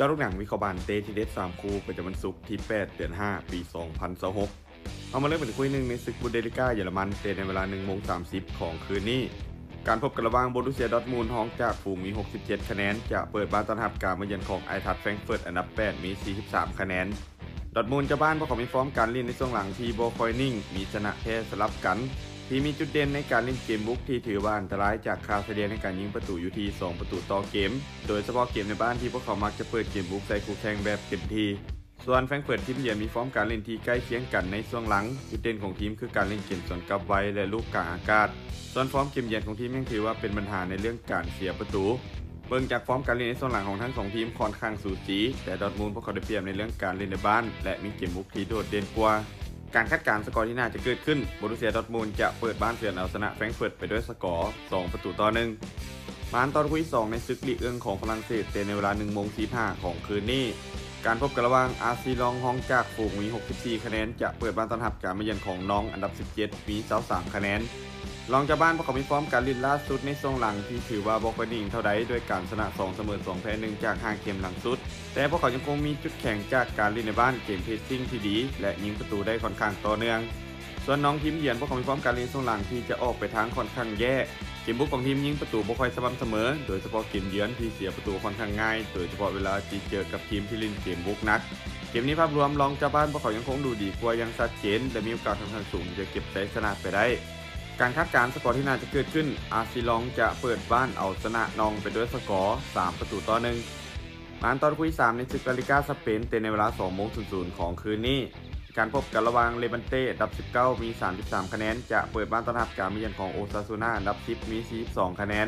ยอดลูกหนังวิเคราะห์บานเตทีเด็ด3คู่ประจำวันศุกร์ที่8เดือน5ปี2026เอามาเริ่มเป็นคู่หนึ่งในศึกบุนเดสลิก้าเยอรมันเตะในเวลา 1:30 ของคืนนี้การพบกันระหว่างโบรุสเซียดอร์ทมุนด์ห้องจากฝูงมี67คะแนนจะเปิดบ้านต้อนรับการมาเยือนของไอทัชแฟรงก์เฟิร์ตอันดับ8มี43คะแนนดอร์ทมุนด์เจ้าบ้านเพราะเขามีฟอร์มการเล่นในช่วงหลังที่บ่ค่อยนิ่งมีชนะแพ้สลับกันที่มีจุดเด่นในการเล่นเกมบุกที่ถือว่าอันตรายจากคาเสเดียในการยิงประตูอยู่ที่2ประตูต่อเกมโดยเฉพาะเกมในบ้านที่พวกเขามักจะเปิดเกมบุกใส่คู่แข่งแบบเต็มที่ส่วนแฟรงก์เฟิร์ตทีมเยือนมีฟอร์มการเล่นที่ใกล้เคียงกันในช่วงหลังจุดเด่นของทีมคือการเล่นเกมสวนกลับไวและลูกกลางอากาศส่วนฟอร์มเกมเยือนของทีมยังถือว่าเป็นปัญหาในเรื่องการเสียประตูเบิ่งจากฟอร์มการเล่นในช่วงหลังของทั้ง2ทีมค่อนข้างสูสีแต่ดอร์ทมุนด์พวกเขาได้เปรียบในเรื่องการเล่นในบ้านและมีเกมบุกที่โดดเด่นกว่าการคาดการณ์สกอร์ที่น่าจะเกิดขึ้นโบรุสเซียดอร์ทมุนด์จะเปิดบ้านเยือนเอาชนะแฟรงก์เฟิร์ตไปด้วยสกอร์2-1มาตอนคู่ที่2ในศึกลีกเอิงของฝรั่งเศสเตะในเวลา 1:45 ของคืนนี้การพบกันระหว่างอาร์ซีลองฮองจากฝูงมี64คะแนนจะเปิดบ้านต้อนรับการมาเยือนของน้องอันดับ17มี23คะแนนรองจากบ้านพวกเขามีฟอร์มการเล่นล่าสุดในช่วงหลังที่ถือว่าบ่ค่อยนิ่งเท่าใดด้วยการชนะ2เสมอ2แพ้1จาก5เกมหลังสุดแต่พวกเขายังคงมีจุดแข็งจากการเล่นในบ้านเกมเพสซิ่งที่ดีและยิงประตูได้ค่อนข้างต่อเนื่องส่วนน้องทีมเยือนพวกเขามีฟอร์มการเล่นช่วงหลังที่จะออกไปทางค่อนข้างแย่เกมบุกของทีมยิงประตูบ่ค่อยสม่ำเสมอโดยเฉพาะเกมเยือนที่เสียประตูค่อนข้างง่ายโดยเฉพาะเวลาที่เจอกับทีมที่เล่นเกมบุกนักเกมนี้ภาพรวมรองเจ้าบ้านพวกเขายังคงดูดีกว่ายังชัดเจนและมีโอกาสค่อนข้างสูงจะเก็บชัยชนะไปได้การคาดการณ์สกอร์ที่น่าจะเกิดขึ้นอาร์ซีลองจะเปิดบ้านเอาชนะนองไปด้วยสกอร์3-1มาตอนคู่ที่3ในศึกลาลิก้าสเปนเตะในเวลา 2:00 ของคืนนี้การพบกันระหว่างเลบันเต้อันดับ19มี33คะแนนจะเปิดบ้านต้อนรับการมาเยือนของโอซาซูน่าอันดับ10มี42คะแนน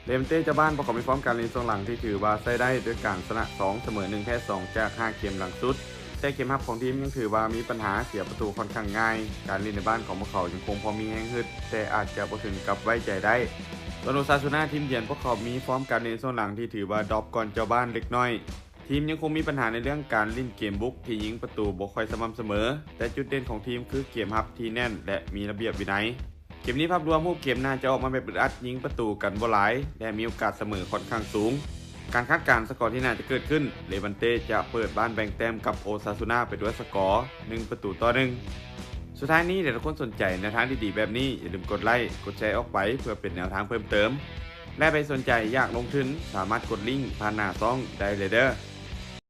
เลบันเต้เจ้าบ้านประกอบมีฟอร์มการเล่นช่วงหลังที่ถือว่าใช้ได้ด้วยการชนะ2เสมอ1แพ้2จาก5เกมหลังสุดแต่เกมรับของทีมยังถือว่ามีปัญหาเสียประตูค่อนข้างง่ายการเล่นในบ้านของพวกเขายังคงพอมีแรงฮึดแต่อาจจะบ่ถึงกับไว้ใจได้โอซาซูน่าทีมเยือนพวกเขามีฟอร์มการเล่นช่วงหลังที่ถือว่าดรอปก่อนเจ้าบ้านเล็กน้อยทีมยังคงมีปัญหาในเรื่องการเล่นเกมบุกที่ยิงประตูบ่ค่อยสม่ำเสมอแต่จุดเด่นของทีมคือเกมรับที่แน่นและมีระเบียบวินัยเกมนี้ภาพรวมรูปเกมน่าจะออกมาแบบอึดอัดยิงประตูกันบ่หลายและมีโอกาสเสมอค่อนข้างสูงการคาดการณ์สกอร์ที่น่าจะเกิดขึ้นเลวันเต้จะเปิดบ้านแบ่งแต้มกับโอซาซูน่าไปด้วยสกอร์1-1สุดท้ายนี้เดี๋ยวทุกคนสนใจแนวทางดีๆแบบนี้อย่าลืมกดไลค์กดแชร์ออกไปเพื่อเป็นแนวทางเพิ่มเติมและไปสนใจอยากลงทุนสามารถกดลิงก์ผ่านหน้าช่องได้เลยเด้อ